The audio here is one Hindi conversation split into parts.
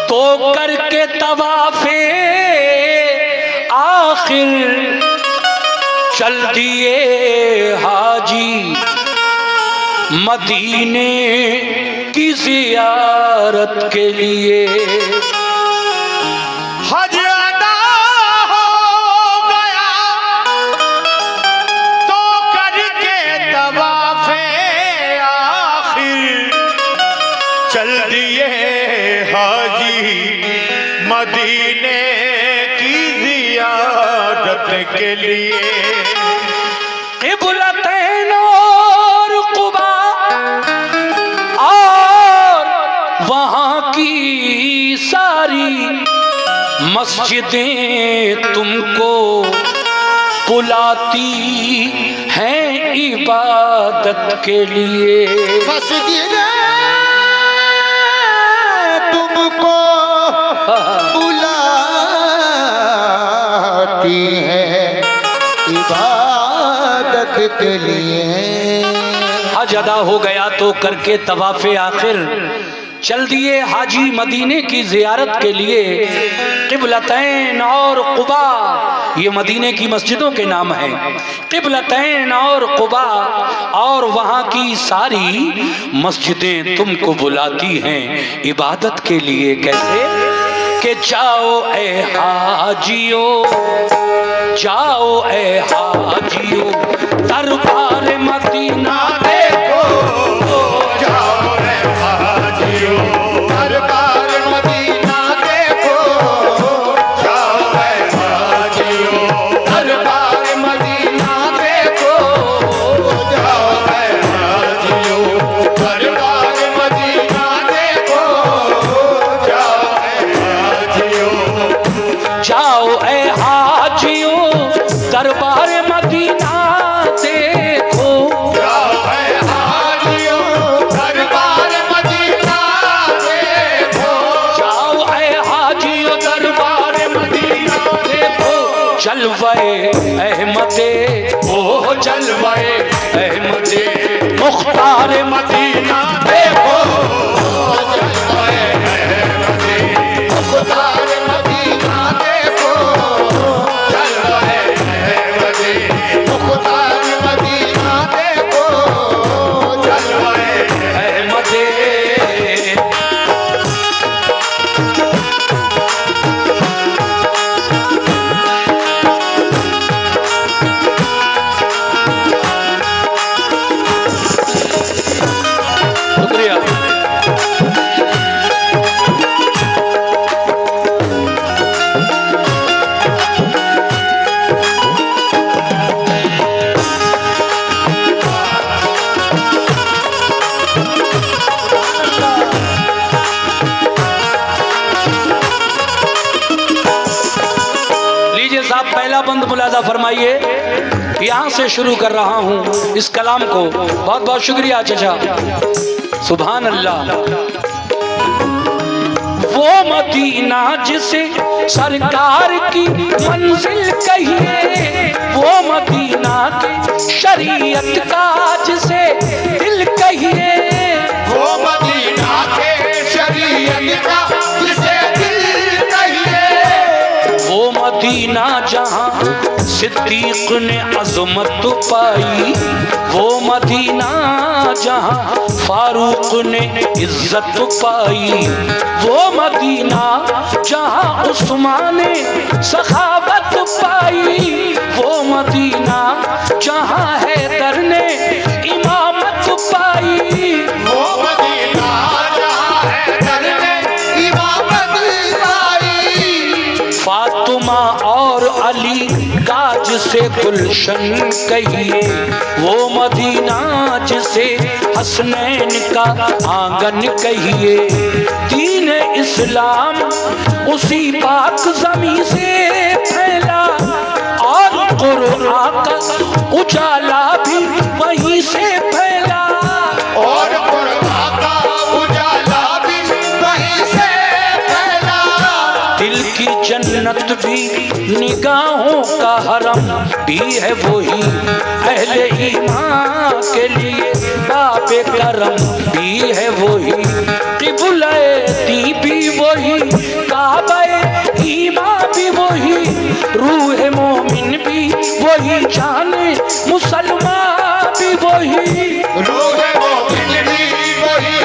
तो करके तवाफे आखिर चल दिए हाजी मदीने की जियारत के लिए। हज अदा हो गया तो करके तवाफे आखिर चल दिए हाजी मदीने की जियारत के लिए। क़िबलतैन और क़ुबा और वहाँ की सारी मस्जिदें तुमको बुलाती हैं इबादत के लिए। मस्जिदें तुमको बुलाती हैं इबादत के लिए। हज अदा हो गया तो करके तवाफे आखिर चल दिए हाजी मदीने की जियारत के लिए। क़िबलतैन और क़ुबा ये मदीने की मस्जिदों के नाम हैं। क़िबलतैन और क़ुबा और वहाँ की सारी मस्जिदें तुमको बुलाती हैं इबादत के लिए। कैसे कि जाओ ए हाजियो, जाओ ए हाजियो दरबार मदीना देखो। जाओ ए हाजियो दरबार मदीना देखो। जाओ ए हाजियो दरबार मदीना देखो। जाओ ए हाजियो दरबार मदीना देखो। जाओ ए हाजियो, जाओ ए हाजियो दरबार मदीना देखो। जाओ ए हाजियो दरबार मदीना देखो। जाओ ए हाजियो दरबार मदीना देखो। जलवे अहमदे ओ जलवे अहमदे मुख्तार मदीना देखो। जलवे अहमदे मुख्तार मदीना देखो। जलवे अहमदे मुख्तार मदीना देखो। जलवे अहमदे शुक्रिया। लीजिए साहब पहला बंद मुलाजा फरमाइए। यहाँ से शुरू कर रहा हूँ इस कलाम को। बहुत बहुत शुक्रिया चाचा। सुभान अल्लाह। वो मदीना जिसे सरकार की मंजिल कहिए, वो मदीना के शरीयत का जिसे दिल कहिए। वो मदीना के शरीयत का जिसे दिल कहिए। वो मदीना जहाँ सिद्दीक ने अज़मत पाई, वो मदीना जहाँ फारूक ने इज्जत पाई, वो मदीना जहाँ उस्मान ने सखावत पाई, वो मदीना जहाँ हैदर ने इमामत पाई। वो मदीना जहाँ हैदर ने इमामत पाई। फातिमा और अली गाज से गुलशन कहिए, वो मदीना जिसे हसनैन का आंगन कहिए। दीन इस्लाम उसी पाक ज़मीं से फैला और कुरान का उजाला भी वहीं से फैला। और कुरान का उजाला भी वहीं से फैला। दिल की जन्नत भी निगाहों का हरम भी है वही, अहले ईमान के लिए बाबे करम भी है वही, क़िबला-ए-दी भी वही, काबा-ए ईमान भी वही, रूह मोमिन भी वही, जाने मुसलमान भी वही, रूह मोमिन भी वही,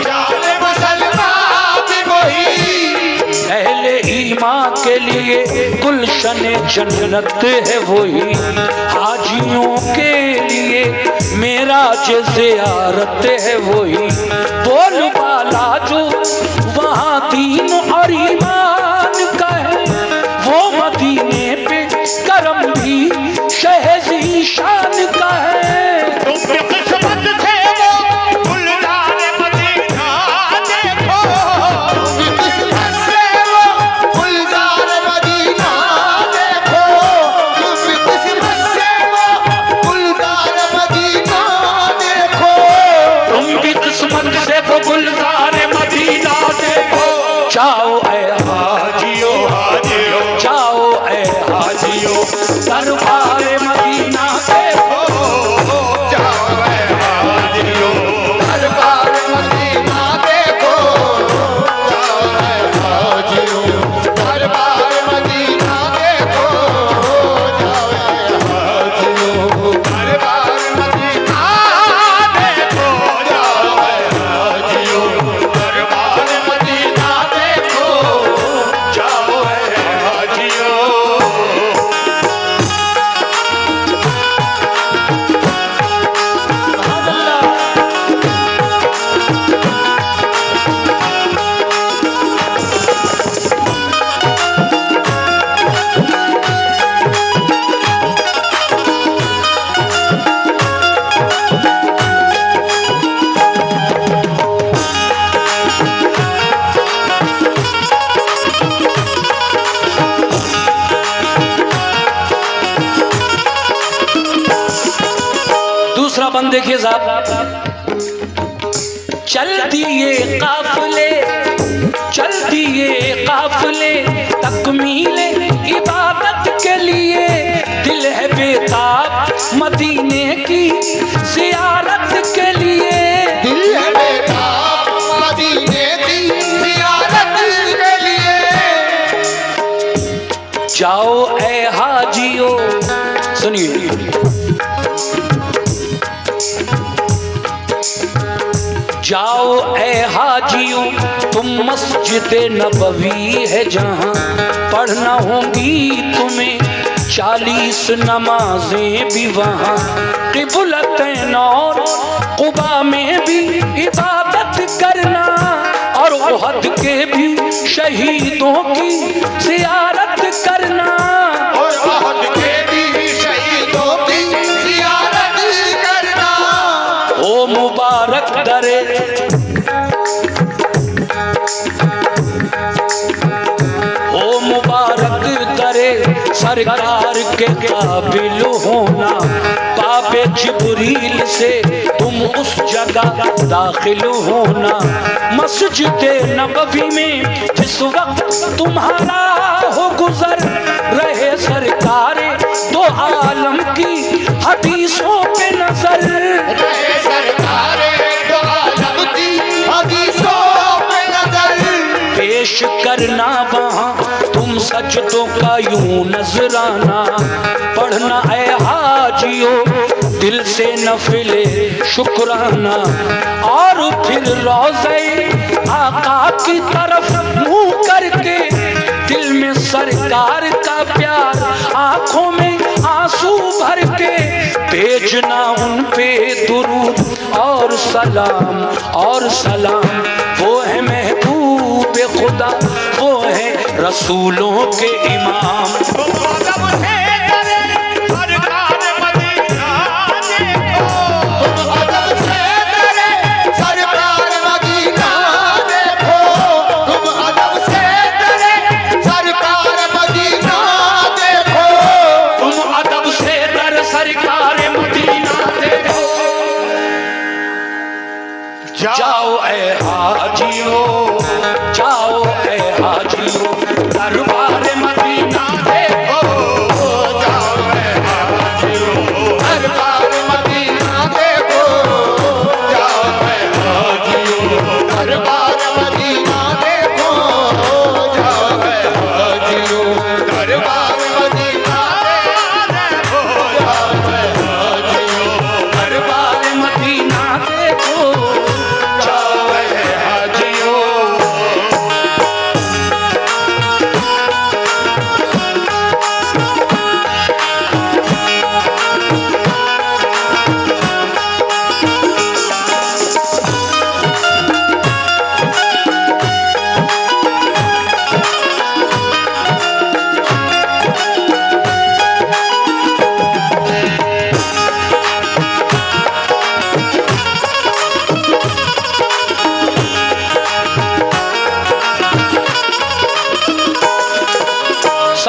जाने मुसलमान भी वही। अहले ईमान के लिए गुलशन जन्नत है वही, हाजियों के लिए मेराज ज़ियारत है वही, बोल वाला जो वहाँ दीन और ईमान का है, वो मदीने पे करम भी शहज़ी शान का है। किस्मत से वो गुलजार मदीना देखो, किस्मत से वो गुलजार मदीना देखो, किस्मत से वो गुलजार मदीना देखो, तुम भी किस्मत से वो गुलजार मदीना देखो, जाओ ऐ हाजियो हाजियो, जाओ ऐ हाजियो दरबार मदीना देखो, जाओ ऐ हाजियो दरबार मदीना देखो, जाओ ऐ हाजियो दरबार मदीना देखो, जाओ ऐ हाजियो दरबार मदीना देखो, जाओ ऐ हाजियो दरबार मदीना देखो, जाओ ऐ हाजियो। दूसरा बंद देखिए साहब, चलती ये काफिले, चलती ये काफिले तकमीले इबादत के लिए, दिल है बेताब मदीने की ज़ियारत के लिए, दिल है बेताब मदीने की ज़ियारत के लिए, जाओ ऐ हाजियो, सुनिए, जाओ ऐ हाजियों तुम मस्जिद नबवी है जहाँ, पढ़ना होंगी तुम्हें 40 नमाजें भी वहाँ, क़िबलतैन और क़ुबा में भी इबादत करना, और उहद के भी शहीदों की ज़ियारत करना, और उहद के भी शहीदों की ज़ियारत करना, ओ मुबारक दरे, ओ मुबारक दरे सरकार के काबिल होना, पापे जिब्रील से तुम उस जगह दाखिल होना, मस्जिद नबवी में जिस वक्त तुम्हारा हो गुजर, रहे सरकार दो आलम की हदीसों पे नजर, रहे सरकार दो आलम की हदीसों पे नजर, पेश करना वहाँ तुम सजदों का यूं नजराना, पढ़ना ऐ हाजियो दिल से नफिले शुक्राना, और फिर रोज़े आका की तरफ मुँह करके, दिल में सरकार का प्यार आँखों में आंसू भर के, भेजना उन पे दुरूद और सलाम, वो है महबूब खुदा, वो है रसूलों के इमाम। जाओ ऐ हाजियो, जाओ ऐ हाजियो दरबार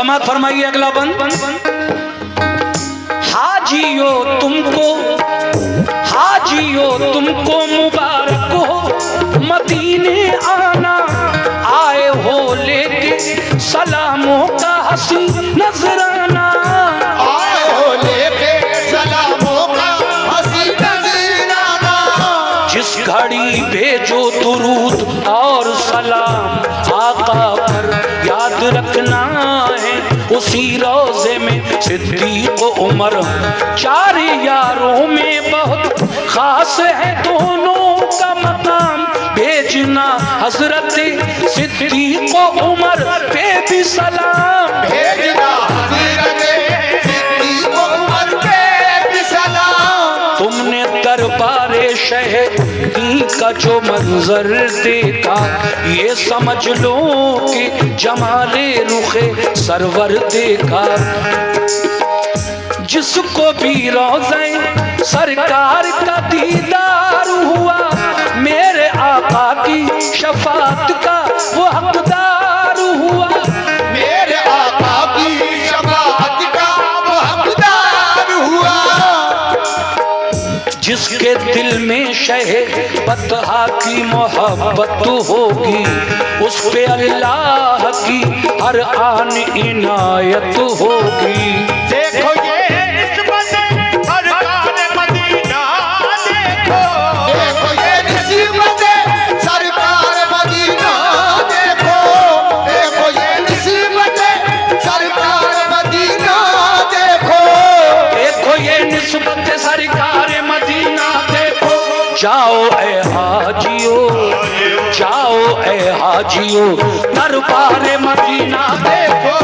समाप्त फरमाइए अगला बंद। हाजियो तुमको मुबारक हो मदीने आना, आए हो लेके सलामों का हंसी नजराना। आए हो लेके सलामों का हंसी नजराना। जिस घड़ी भेजो दुरूद और सलाम आका पर याद रखना है, उसी रोजे में सिद्दीक उमर, चार यारों में बहुत खास है दोनों का मकाम। भेजना हजरत सिद्दीक उमर पे भी सलाम, भेजना हजरत सिद्दीक उमर पे भी सलाम। तुमने दरबारे शहदी का जो मंजर देखा, ये समझ लो कि जमाले रुखे सरवर देखा। जिसको भी रोज़े सरकार का दीदार हुआ, मेरे आका की शफाअत का वो हकदार हुआ। मेरे आका की शफाअत का वो हकदार हुआ। जिसके दिल में शहे बतहा की मोहब्बत होगी, उस पे अल्लाह की हर आन इनायत होगी। देखो ये निस्बत सरकार मदीना, देखो ये निस्बत सरकार मदीना, देखो ये निस्बत सरकार मदीना, देखो ये निस्बत सरकार मदीना देखो। जाओ ए हाजियो, जाओ ए हाजियो दरबार मदीना देखो।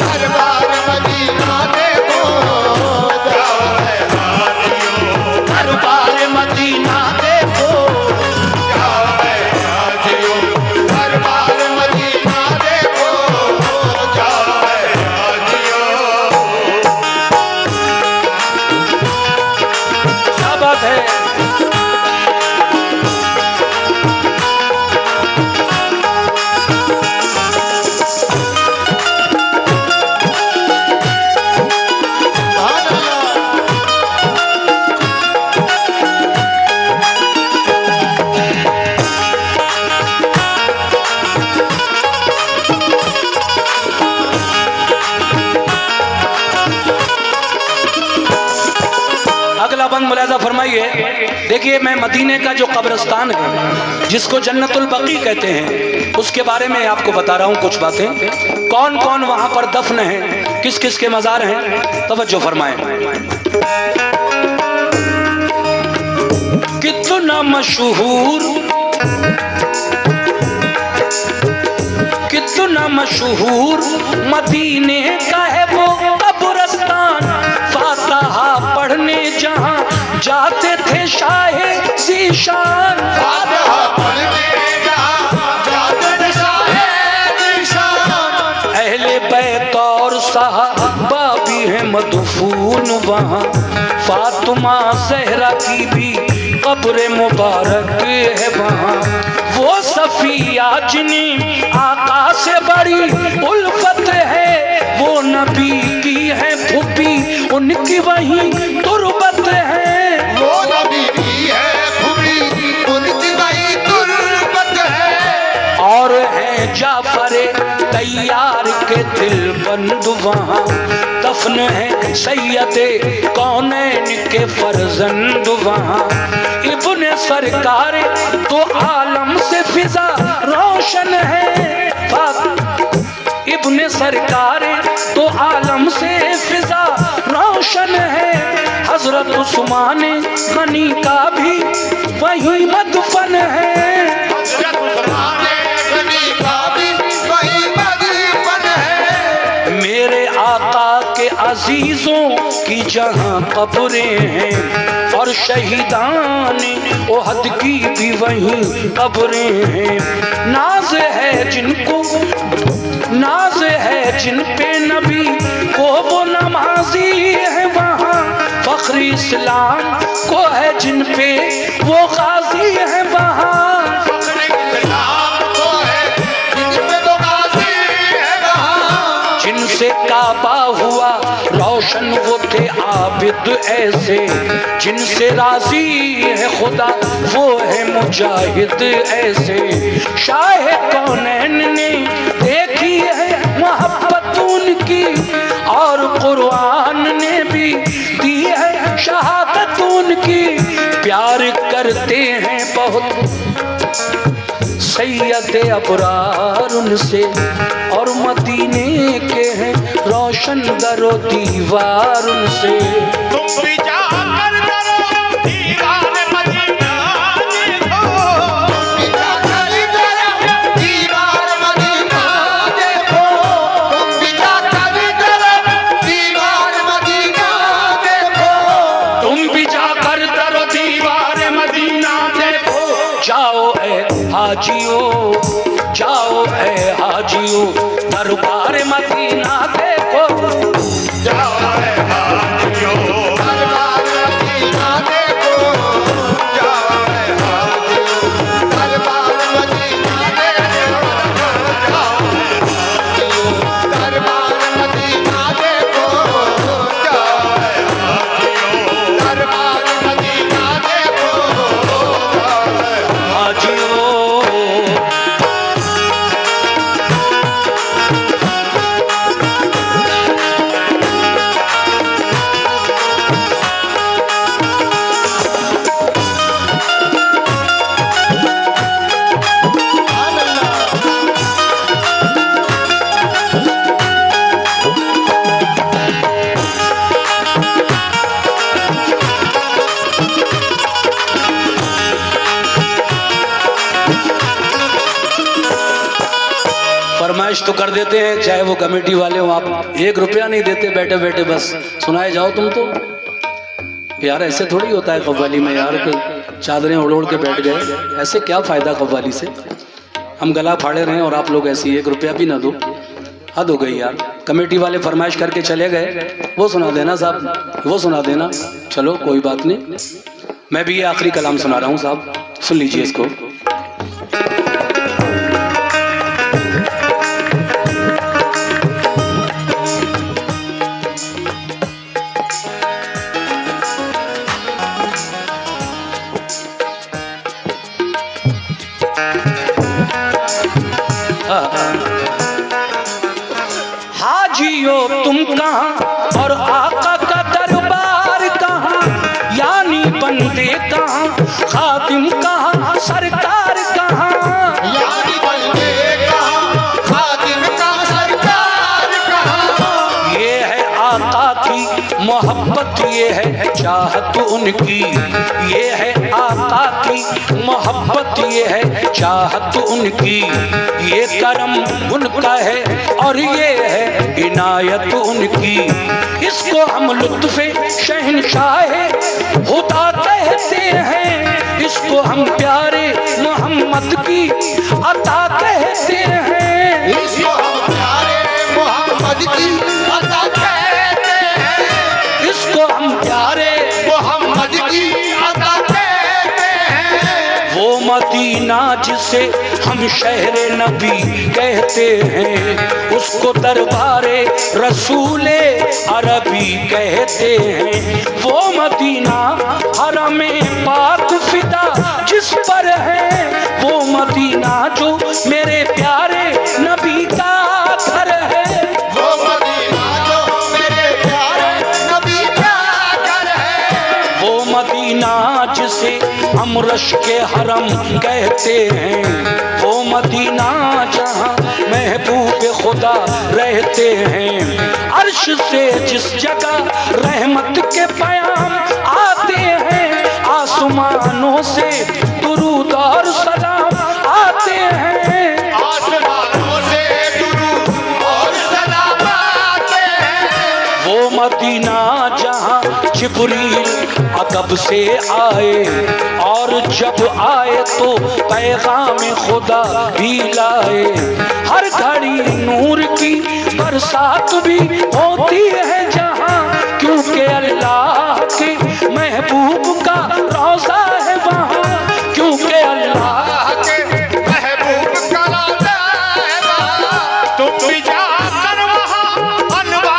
दरबार मदीना देखो, दरबार मदीना देखो। दरबार मदीना देखो। क्या बात है। अगला बंद मुलाजा फरमाइए। देखिए, मैं मदीने का जो कब्रिस्तान है जिसको जन्नतुल बकी कहते हैं, उसके बारे में आपको बता रहा हूँ कुछ बातें। कौन कौन वहां पर दफन है, किस किस के मजार हैं, तवज्जो फरमाएं। कितना मशहूर, कितना मशहूर मदीने का है वो कब्रिस्तान। फातिहा पढ़ने जहां जाते थे शाहे ज़ीशान, फातिहा पढ़ने जाते थे शाहे ज़ीशान। अहले बैत और सहाबा भी हैं मदफून वहाँ। फातिमा ज़हरा की भी कब्र मुबारक है वहाँ। वो सफिया जिन्हें आका से बड़ी उल्फत है, वो नबी की है फूफी, उनकी वही तुरबत है। वो नबी की है फूफी, उनकी वही तुरबत है। और है जाफर तैयार के दिल बंद वहाँ। दफन है सैयदे कौनैन के फर्जंद वहाँ। इब्ने सरकार तो आलम से फिजा रोशन है। इब्ने सरकार तो आलम से फिजा रोशन है। हजरत उस्मान गनी का भी वही मदफन है। हजरत उस्मान गनी का भी वही मदफन है। मेरे आका के अजीजों की जहां कब्रें हैं, और शहीदान ओहद की भी वहीं कब्रें हैं। नाज है जिनको, नाज है जिन पे नबी को, वो नमाजी है वहाँ। फख्र इस्लाम को है जिन पे वो गाजी है वहाँ। फख्र इस्लाम को है जिन पे वो गाजी काबा हुआ रोशन, वो थे आबिद ऐसे जिनसे राजी है खुदा, वो है मुजाहिद ऐसे। शाह कौनैन ने देखी है मोहब्बत उनकी, और कुरान ने भी दी है शहादत उनकी। प्यार करते हैं बहुत सैयद अबरार उनसे, और मदीने के हैं रोशन दरो दीवार उनसे। तुम भी जाकर दरो दीवार मदीना देखो, तुम भी जाकर दरो दीवार मदीना देखो, तुम भी जाकर दरो दीवार मदीना देखो, तुम भी जाकर दरो दीवार मदीना देखो। जाओ ए हाजियो, जाओ ए हाजियो, दरबार मदीना देखो। जाओ ए हाजियो, दरबार मदीना देखो, जाओ ए हाजियो, दरबार मदीना देखो, जाओ ए हाजियो, दरबार मदीना देखो, जाओ ए हाजियो, दरबार मदीना देखो, जाओ ए हाजियो। फरमाइश तो कर देते हैं, चाहे वो कमेटी वाले हो, आप 1 रुपया नहीं देते बैठे बैठे, बस सुनाए जाओ तुम तो। यार ऐसे थोड़ी होता है कव्वाली में यार, कि चादरें उड़ उड़ के बैठ गए, ऐसे क्या फ़ायदा कव्वाली से। हम गला फाड़े रहे हैं और आप लोग ऐसी 1 रुपया भी ना दो, हद हो गई यार। कमेटी वाले फरमाइश करके चले गए, वो सुना देना साहब, वो सुना देना, चलो कोई बात नहीं। मैं भी ये आखिरी कलाम सुना रहा हूँ साहब, सुन लीजिए इसको। हाजियो तुम कहाँ और आका का दरबार कहाँ, यानी बंदे कहाँ, खातिम कहाँ, सरकार कहाँ। यानी बंदे कहाँ, खातिम कहाँ, सरकार कहाँ। ये है आका की मोहब्बत, ये है चाहत उनकी, ये है आका की मोहब्बत, ये है चाहत उनकी। ये करम उनका है और ये है इनायत उनकी। इसको हम लुत्फ़े शहंशाहे खुदा कहते हैं, इसको हम प्यारे मोहम्मद की अता कहते हैं। इसको हम प्यारे मोहम्मद की अता कहते हैं, इसको हम प्यारे मोहम्मद की अता कहते हैं। वो मदीना जिसे हम शहरे नबी कहते हैं, उसको दरबारे रसूले अरबी कहते हैं। वो मदीना हरमे पाक फिदा जिस पर है, वो मदीना जो मेरे प्यारे नबी का घर है। वो मदीना जो मेरे प्यारे नबी का घर है। वो मदीना जिसे हम रश के हरम कहते हैं, वो मदीना जहाँ महबूब खुदा रहते हैं। अर्श से जिस जगह रहमत के पैगाम आते हैं, आसमानों से दुरूद और सलाम आते हैं। आसमानों से दुरूद और सलाम आते हैं। वो मदीना जहाँ जिब्रील अदब से आए, और जब आए तो पैगाम खुदा भी लाए। हर घड़ी नूर की बरसात भी होती है जहाँ, क्योंकि अल्लाह के महबूब का रोज़ा है वहाँ, क्योंकि अल्लाह के महबूब का रोज़ा है वहाँ। तुम भी जाकर वहाँ अनवार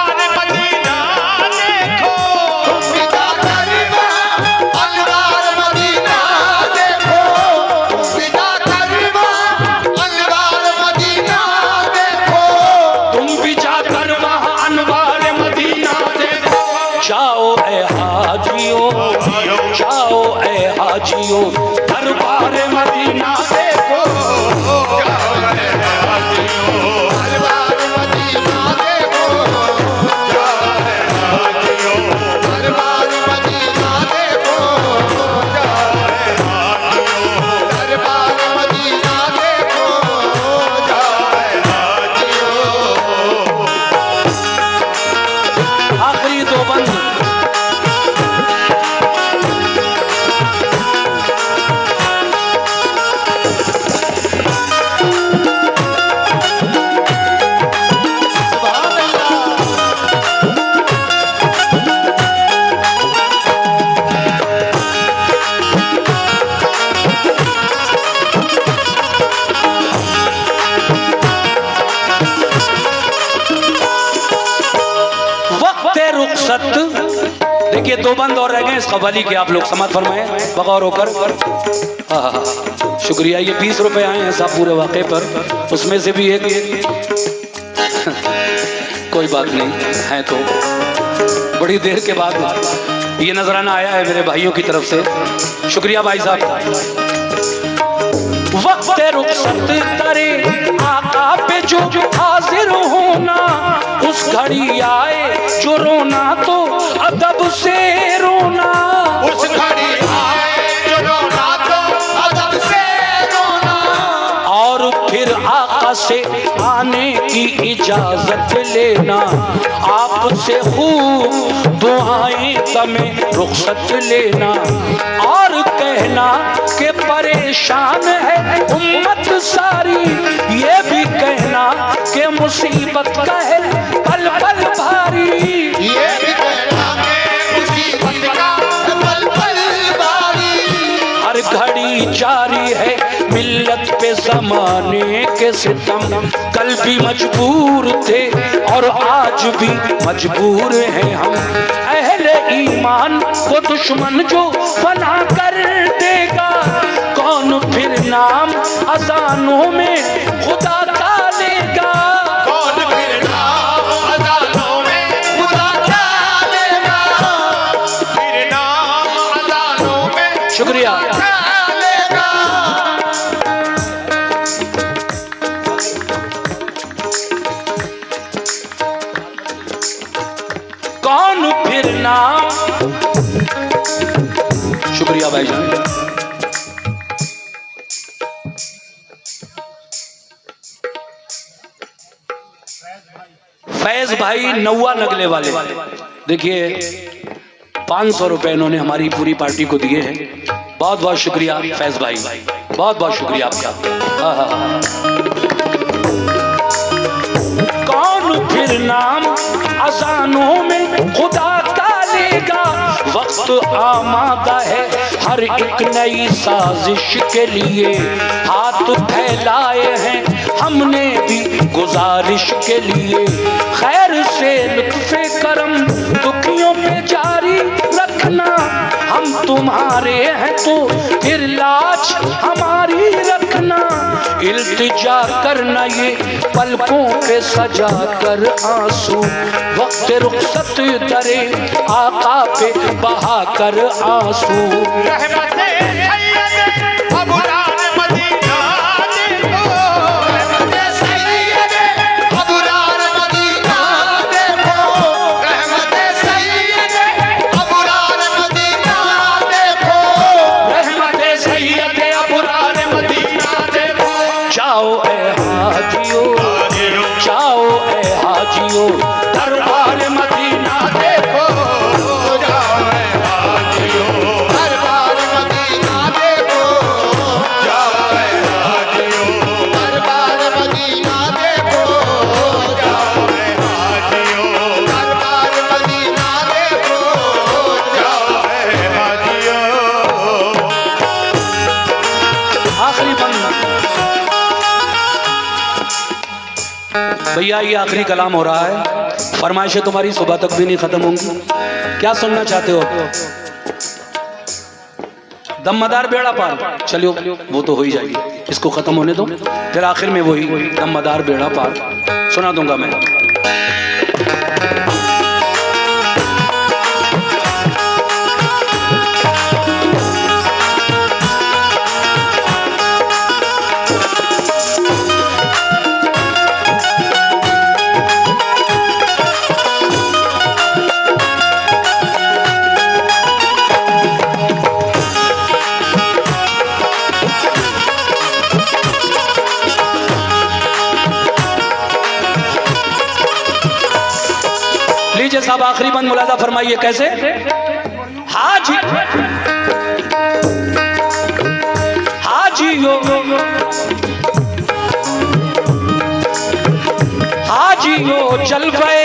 दो बंद और रह गए इस कव्वाली के, आप लोग समाप्त फरमाएं बगौर होकर। शुक्रिया। ये 20 रुपए आए हैं साहब पूरे वाक़े पर, उसमें से भी एक कोई बात नहीं है, तो बड़ी देर के बाद ये नजराना आया है मेरे भाइयों की तरफ से, शुक्रिया भाई साहब। वक्त रुखसत करे आका पे जो हाजिर होना, उस घड़ी आए जो रोना तो अदब से रोना, उस घड़ी आए जो रोना तो अदब से रोना, और फिर आका से आने की इजाजत लेना, आपसे खूब दुआएं तमें रुखसत लेना, और कहना कि परेशान है उम्मत सारी, ये भी कहना कि मुसीबत का है पल पल भारी, ये भी कहना कि मुसीबत का पल पल भारी, हर घड़ी जारी है मिल्लत पे ज़माने के सितम, कल भी मजबूर थे और आज भी मजबूर हैं हम, अहले ईमान को दुश्मन जो फना कर देगा, कौन फिर नाम अजानों में खुदा का लेगा, कौन फिर नाम अज़ानों में खुदा का लेगा, फिर नाम अज़ानों में शुक्रिया। का लेगा। कौन फिर नाम, शुक्रिया भाईजान। फैज भाई नौवा नगले वाले, देखिए 500 रुपए इन्होंने हमारी पूरी पार्टी को दिए हैं, बहुत बहुत शुक्रिया फैज भाई, बहुत बहुत शुक्रिया आपका। कौन फिर नाम अजानों में खुदा का लेगा, वक्त आमादा है हर एक नई साजिश के लिए, हाथ फैलाए हैं हमने भी गुजारिश के लिए, खैर से लुत्फ़े करम दुखियों पे जारी रखना, हम तुम्हारे हैं तो फिर लाज हमारी रखना, इल्तिजा करना ये पलकों पे सजा कर आंसू, वक्त रुखसत दरे आका पे बहा कर आंसू, रहमते सैयद अबुरार मदीना देखो, रहमते सैयद अबुरार मदीना देखो, रहमते सैयद अबुरार मदीना देखो, रहमते सैयद अबुरार मदीना देखो, जाओ ए हाजियो, जाओ ए हाजियो दरबार मदीना देखो, दरबार मदीना देखो, दरबार मदीना देखो, दरबार मदीना देखो, आखिरी बंद। भैया ये आखिरी कलाम हो रहा है, फरमाइशें तुम्हारी सुबह तक भी नहीं खत्म होंगी, क्या सुनना चाहते हो? दमदार बेड़ा पार, चलो वो तो हो ही जाएगी, इसको खत्म होने दो, फिर आखिर में वही दमदार बेड़ा पार सुना दूंगा मैं। लीजिए साहब आखिरी बंद मुलाजा फरमाइए कैसे। हाजी हाजियो हाजियो जलवे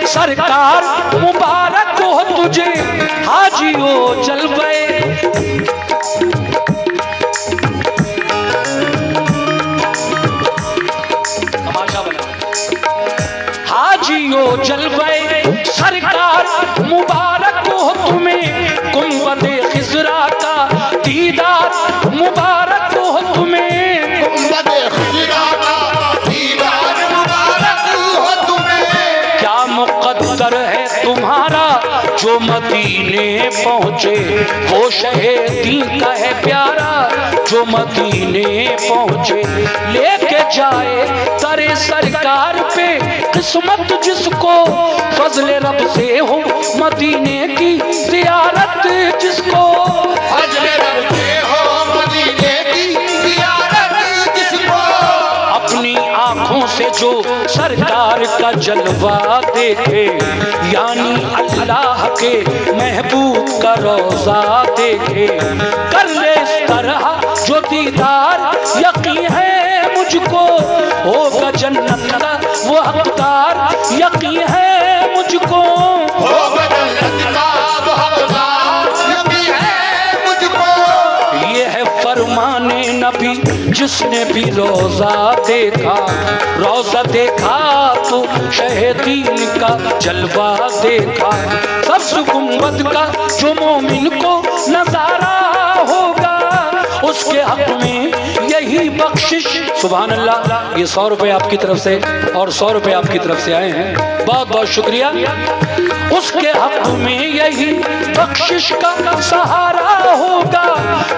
सरकार मुबारक हो तुझे, हाजियो जलवे हाजियो जलवे सरकार मुबारक हो तुम्हें, जो मदीने पहुँचे वो शहीदी का है प्यारा, जो मदीने पहुँचे लेके जाए तारे सरकार पे किस्मत जिसको, फजले रब से हो मदीने की ज़ियारत जिसको, फजले रब से हो मदीने की ज़ियारत जिसको, अपनी आँखों से जो सरकार का जलवा देखे, यानी अल्लाह के महबूब का रोज़ा देखे, कर ले इस तरह जो दीदार, यकीन है मुझको होगा जन्नत का वो हकदार, यकीन है मुझको होगा जन्नत का वो हकदार, यकीन है मुझको। ये है फरमाने नबी जिसने भी रोज़ा देखा, रोज़ा देखा तो शहीदीन का जलवा देखा, सबसे गुंबद का जो मोमिन को नजारा होगा उसके हक में यही बख्शिश। सुभान अल्लाह, ये 100 रुपए आपकी तरफ से और 100 रुपए आपकी तरफ से आए हैं, बहुत बहुत शुक्रिया। उसके हक में यही बख्शिश का सहारा होगा,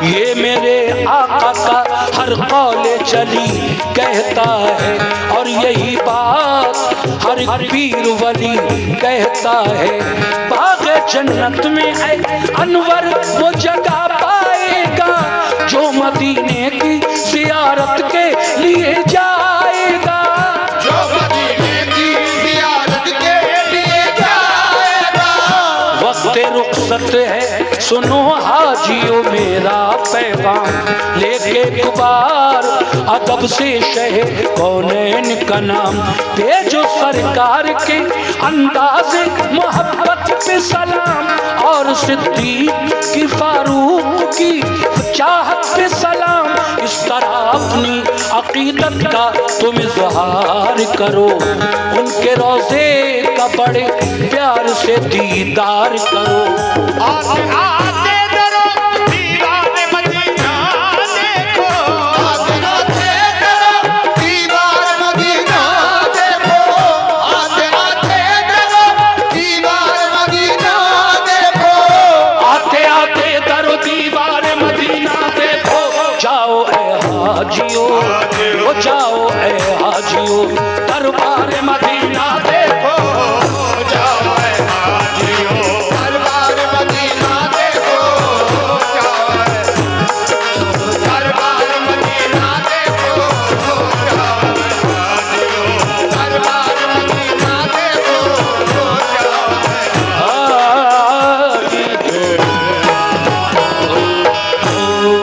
ये मेरे आका का हर कौले चली कहता है, और यही बात हर पीर वली कहता है। बाग़े जन्नत में है अनवर वो जगह पाएगा जो मदीने की ज़ियारत के लिए जाएगा, जो मदीने की ज़ियारत के लिए जाएगा। वक्त रुखसत है सुनो हाजियो मेरा पैगाम, लेके गुबार अदब से शह कौनैन का नाम, भेजो सरकार के अंदाज़े मोहब्बत पे सलाम, और सिद्दीक की फारूक की चाहत पे सलाम। इस तरह अपनी अकीदत का तुम इज़हार करो, उनके रोज़े का बड़े प्यार से दीदार करो। आते आते दरो दीवार मदीना देखो, आते आते दरो दीवार मदीना देखो, आते आते दरो दीवार मदीना देखो, आते आते दरो दीवार मदीना देखो, जाओ ए हाजियो, ओ जाओ ए हाजियो,